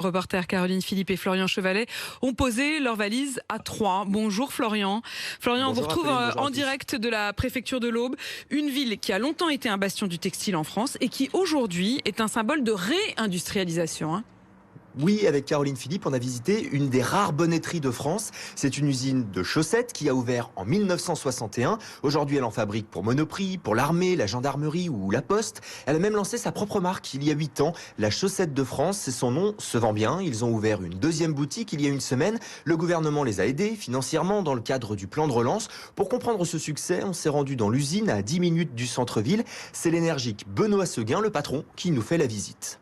Reporters Caroline Philippe et Florian Chevalet ont posé leurs valises à Troyes. Bonjour Florian. Florian, Bonjour on vous retrouve Apolline, bonjour en à tous. direct de la préfecture de l'Aube, une ville qui a longtemps été un bastion du textile en France et qui aujourd'hui est un symbole de réindustrialisation. Oui, avec Caroline Philippe, on a visité une des rares bonnetteries de France. C'est une usine de chaussettes qui a ouvert en 1961. Aujourd'hui, elle en fabrique pour Monoprix, pour l'armée, la gendarmerie ou la Poste. Elle a même lancé sa propre marque il y a 8 ans. La Chaussette de France, c'est son nom, se vend bien. Ils ont ouvert une deuxième boutique il y a une semaine. Le gouvernement les a aidés financièrement dans le cadre du plan de relance. Pour comprendre ce succès, on s'est rendu dans l'usine à 10 minutes du centre-ville. C'est l'énergique Benoît Seguin, le patron, qui nous fait la visite.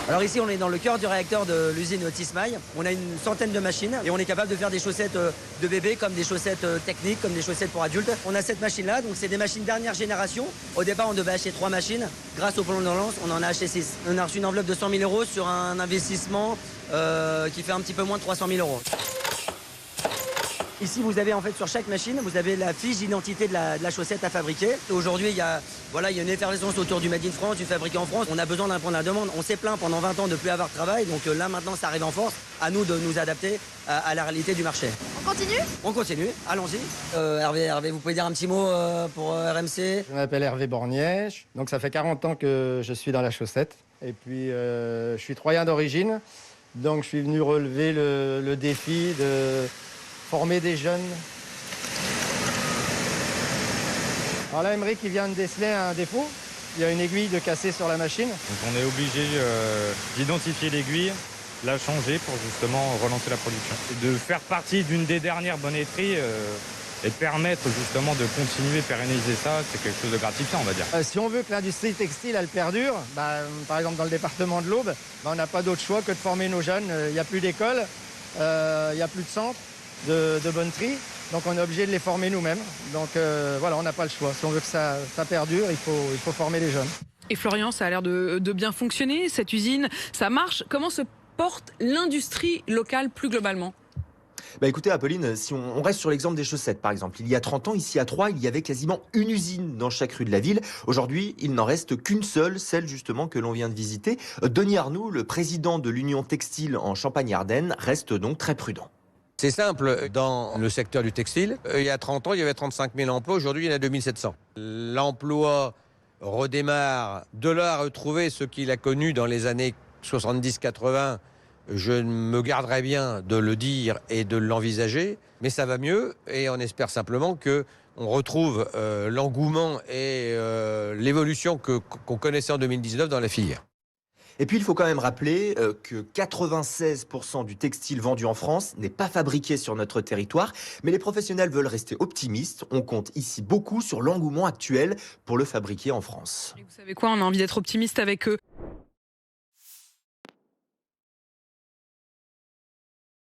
Alors ici, on est dans le cœur du réacteur de l'usine Tismail. On a une centaine de machines et on est capable de faire des chaussettes de bébés comme des chaussettes techniques, comme des chaussettes pour adultes. On a cette machine-là, donc c'est des machines dernière génération. Au départ, on devait acheter 3 machines. Grâce au plan de relance, on en a acheté 6. On a reçu une enveloppe de 100 000 € sur un investissement qui fait un petit peu moins de 300 000 €. Ici, vous avez en fait sur chaque machine, vous avez la fiche d'identité de la chaussette à fabriquer. Aujourd'hui, il y a une effervescence autour du Made in France, du fabriqué en France. On a besoin d'imprendre la demande. On s'est plaint pendant 20 ans de ne plus avoir de travail. Donc là, maintenant, ça arrive en force. À nous de nous adapter à la réalité du marché. On continue ? On continue, allons-y. Hervé, vous pouvez dire un petit mot pour RMC ? Je m'appelle Hervé Borniège. Donc ça fait 40 ans que je suis dans la chaussette. Et puis, je suis troyen d'origine. Donc je suis venu relever le défi de former des jeunes. Alors là, Emery qui vient de déceler un défaut. Il y a une aiguille de cassée sur la machine. Donc on est obligé d'identifier l'aiguille, la changer pour justement relancer la production. Et de faire partie d'une des dernières bonnetteries et de permettre justement de continuer, pérenniser ça, c'est quelque chose de gratifiant, on va dire. Si on veut que l'industrie textile elle perdure, par exemple dans le département de l'Aube, on n'a pas d'autre choix que de former nos jeunes. Il n'y a plus d'école, il n'y a plus de centre de bonnetterie, donc on est obligé de les former nous-mêmes. Donc voilà, on n'a pas le choix. Si on veut que ça perdure, il faut former les jeunes. Et Florian, ça a l'air de bien fonctionner, cette usine, ça marche. Comment se porte l'industrie locale plus globalement ? Écoutez Apolline, si on reste sur l'exemple des chaussettes par exemple, il y a 30 ans, ici à Troyes, il y avait quasiment une usine dans chaque rue de la ville. Aujourd'hui, il n'en reste qu'une seule, celle justement que l'on vient de visiter. Denis Arnoux, le président de l'Union Textile en Champagne-Ardenne, reste donc très prudent. C'est simple, dans le secteur du textile, il y a 30 ans, il y avait 35 000 emplois, aujourd'hui il y en a 2700. L'emploi redémarre, de là à retrouver ce qu'il a connu dans les années 70-80, je me garderai bien de le dire et de l'envisager, mais ça va mieux et on espère simplement qu'on retrouve l'engouement et l'évolution qu'on connaissait en 2019 dans la filière. Et puis il faut quand même rappeler que 96% du textile vendu en France n'est pas fabriqué sur notre territoire, mais les professionnels veulent rester optimistes. On compte ici beaucoup sur l'engouement actuel pour le fabriquer en France. Et vous savez quoi, on a envie d'être optimiste avec eux.